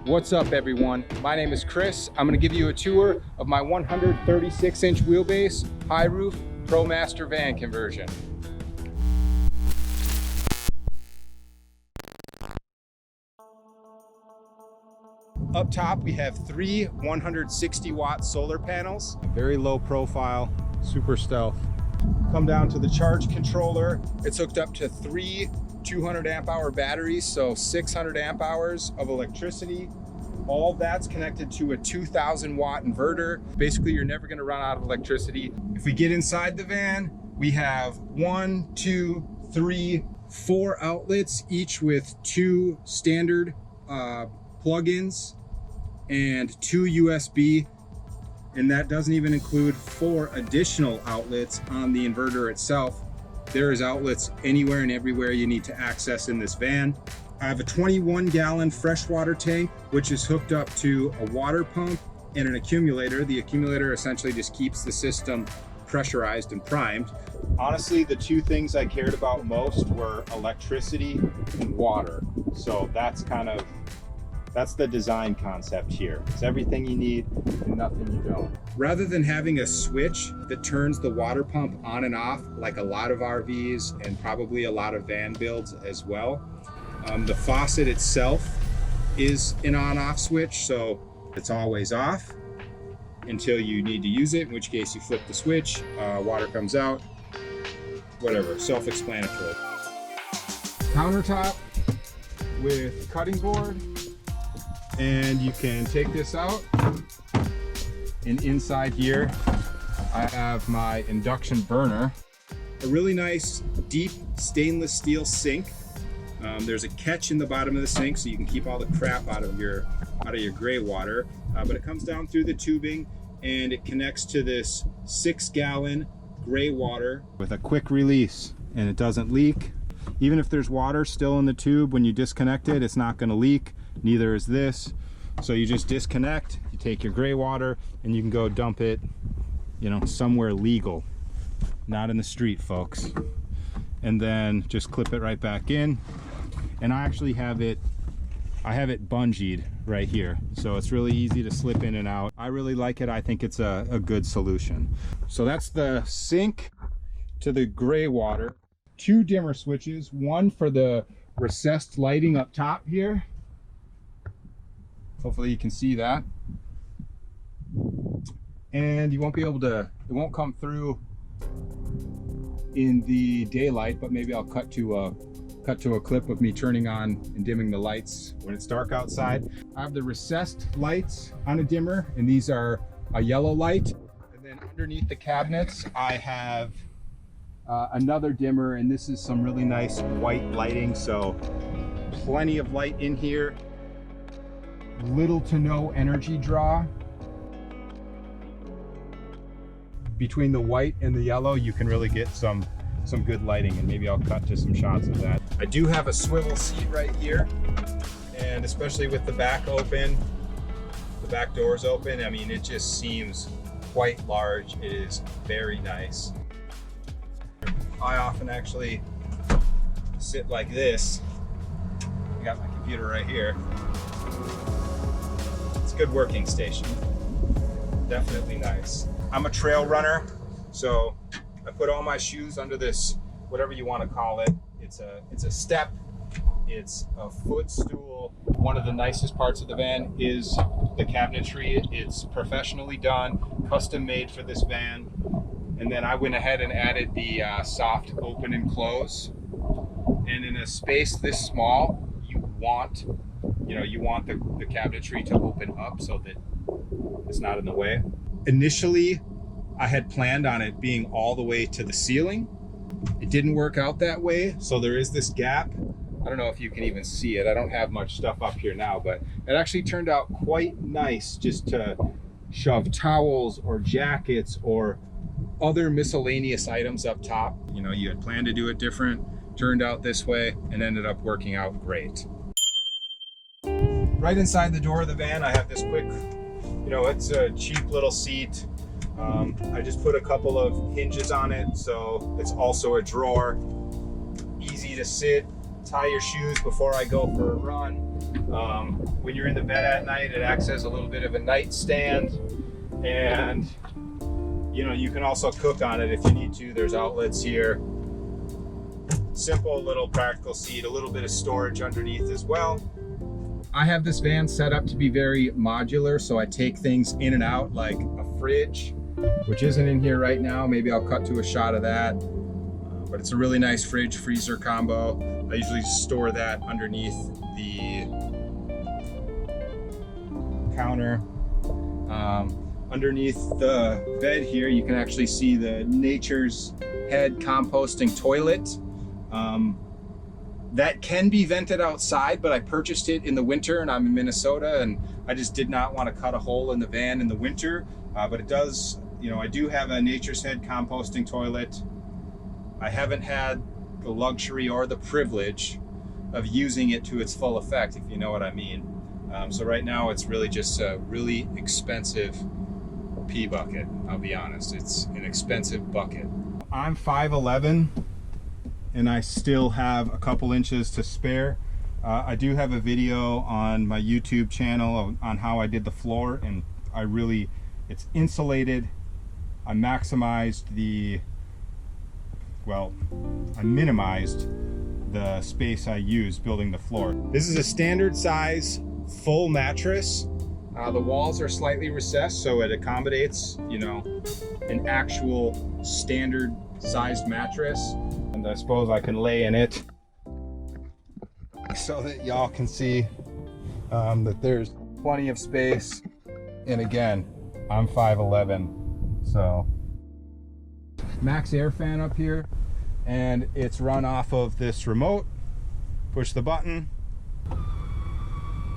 What's up everyone? My name is Chris. I'm going to give you a tour of my 136-inch wheelbase Highroof ProMaster van conversion. Up top we have three 160-watt solar panels. Very low profile, super stealth. Come down to the charge controller. It's hooked up to three 200 amp hour batteries, so 600 amp hours of electricity. All that's connected to a 2000 watt inverter. Basically, you're never gonna run out of electricity. If we get inside the van, we have 1, 2, 3, 4 outlets, each with two standard plugins and 2 USB. And that doesn't even include 4 additional outlets on the inverter itself. There is outlets anywhere and everywhere you need to access in this van. I have a 21-gallon freshwater tank, which is hooked up to a water pump and an accumulator. The accumulator essentially just keeps the system pressurized and primed. Honestly, the two things I cared about most were electricity and water. So that's the design concept here. It's everything you need and nothing you don't. Rather than having a switch that turns the water pump on and off, like a lot of RVs and probably a lot of van builds as well, the faucet itself is an on-off switch, so it's always off until you need to use it, in which case you flip the switch, water comes out, whatever, self-explanatory. Countertop with cutting board. And you can take this out, and inside here I have my induction burner. A really nice deep stainless steel sink. There's a catch in the bottom of the sink so you can keep all the crap out of your gray water, but it comes down through the tubing and it connects to this 6-gallon gray water with a quick release, and it doesn't leak. Even if there's water still in the tube, when you disconnect it, it's not going to leak. Neither is this. So you just disconnect, you take your gray water, and you can go dump it, somewhere legal, not in the street, folks. And then just clip it right back in. And I actually have it bungeed right here, so it's really easy to slip in and out. I really like it. I think it's a good solution. So that's the sink to the gray water. 2 dimmer switches, one for the recessed lighting up top here. Hopefully you can see that. And you won't be able to, it won't come through in the daylight, but maybe I'll cut to a clip of me turning on and dimming the lights when it's dark outside. I have the recessed lights on a dimmer, and these are a yellow light. And then underneath the cabinets, I have another dimmer, and this is some really nice white lighting, so plenty of light in here. Little to no energy draw. Between the white and the yellow, you can really get some good lighting, and maybe I'll cut to some shots of that. I do have a swivel seat right here, and especially with the back open, the back doors open, I mean, it just seems quite large. It is very nice. I often actually sit like this. I got my computer right here. It's a good working station. Definitely nice. I'm a trail runner, so I put all my shoes under this, whatever you want to call it. It's a step, it's a footstool. One of the nicest parts of the van is the cabinetry. It's professionally done, custom made for this van. And then I went ahead and added the soft open and close. And in a space this small, you want the cabinetry to open up so that it's not in the way. Initially, I had planned on it being all the way to the ceiling. It didn't work out that way, so there is this gap. I don't know if you can even see it. I don't have much stuff up here now, but it actually turned out quite nice just to shove towels or jackets or other miscellaneous items up top. You had planned to do it different, turned out this way, and ended up working out great. Right inside the door of the van, I have this quick, it's a cheap little seat. I just put a couple of hinges on it, so it's also a drawer. Easy to sit, tie your shoes before I go for a run. When you're in the bed at night, it acts as a little bit of a nightstand, and you know, you can also cook on it if you need to. There's outlets here. Simple little practical seat, a little bit of storage underneath as well. I have this van set up to be very modular, so I take things in and out, like a fridge, which isn't in here right now. Maybe I'll cut to a shot of that. But it's a really nice fridge freezer combo. I usually store that underneath the counter. Underneath the bed here, you can actually see the Nature's Head composting toilet. That can be vented outside, but I purchased it in the winter and I'm in Minnesota, and I just did not want to cut a hole in the van in the winter. But it does, you know, I do have a Nature's Head composting toilet. I haven't had the luxury or the privilege of using it to its full effect, if you know what I mean. So right now it's really just a really expensive pee bucket. I'll be honest, it's an expensive bucket. I'm 5'11", and I still have a couple inches to spare. I do have a video on my YouTube channel on how I did the floor, and it's insulated. I maximized I minimized the space I used building the floor. This is a standard size full mattress. The walls are slightly recessed, so it accommodates, you know, an actual standard sized mattress. And I suppose I can lay in it so that y'all can see that there's plenty of space. And again, I'm 5'11", so max air fan up here, and it's run off of this remote. Push the button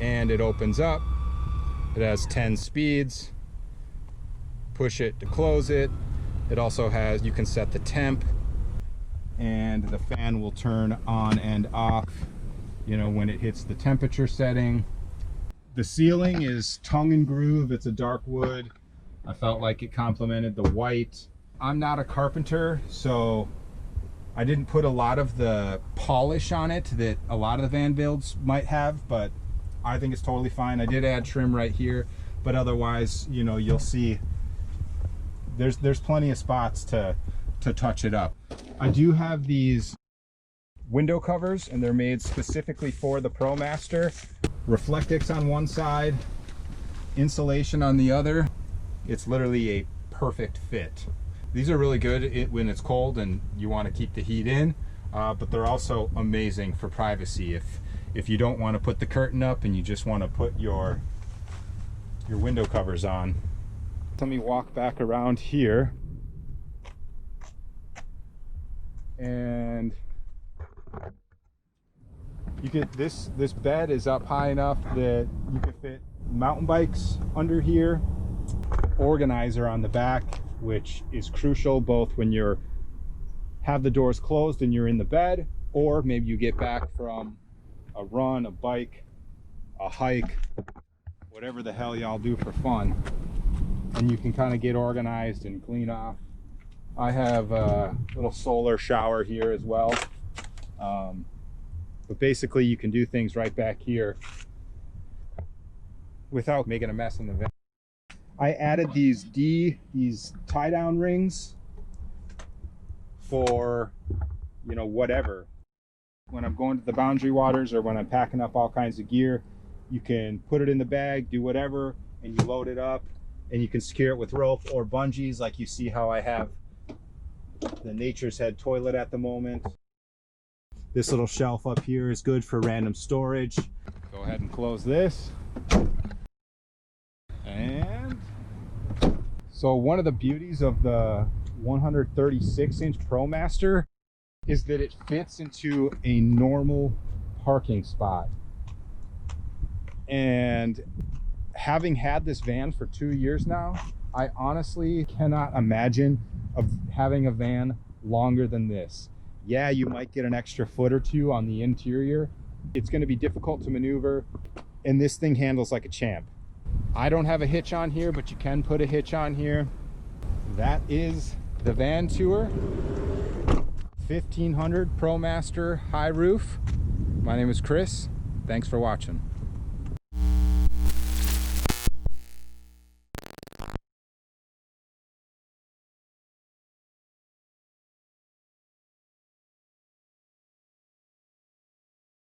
and it opens up. It has 10 speeds. Push it to close it. It also has, you can set the temp, and the fan will turn on and off, you know, when it hits the temperature setting. The ceiling is tongue and groove. It's a dark wood. I felt like it complemented the white. I'm not a carpenter, so I didn't put a lot of the polish on it that a lot of the van builds might have, but I think it's totally fine. I did add trim right here, but otherwise, you know, you'll see there's plenty of spots to touch it up. I do have these window covers, and they're made specifically for the ProMaster. Reflectix on one side, insulation on the other. It's literally a perfect fit. These are really good when it's cold and you want to keep the heat in, but they're also amazing for privacy. If you don't want to put the curtain up and you just want to put your window covers on. Let me walk back around here, and you get this bed is up high enough that you can fit mountain bikes under here. Organizer on the back, which is crucial both when you're have the doors closed and you're in the bed, or maybe you get back from a run, a bike, a hike, whatever the hell y'all do for fun, and you can kind of get organized and clean off. I have a little solar shower here as well, but basically you can do things right back here without making a mess in the van. I added these tie down rings for, you know, whatever. When I'm going to the Boundary Waters or when I'm packing up all kinds of gear, you can put it in the bag, do whatever, and you load it up, and you can secure it with rope or bungees, like you see how I have the Nature's Head toilet at the moment. This little shelf up here is good for random storage. Go ahead and close this. And so one of the beauties of the 136-inch ProMaster is that it fits into a normal parking spot. And having had this van for 2 years now, I honestly cannot imagine of having a van longer than this. Yeah, you might get an extra foot or two on the interior. It's going to be difficult to maneuver, and this thing handles like a champ. I don't have a hitch on here, but you can put a hitch on here. That is the van tour. 1500 ProMaster Highroof. My name is Chris. Thanks for watching.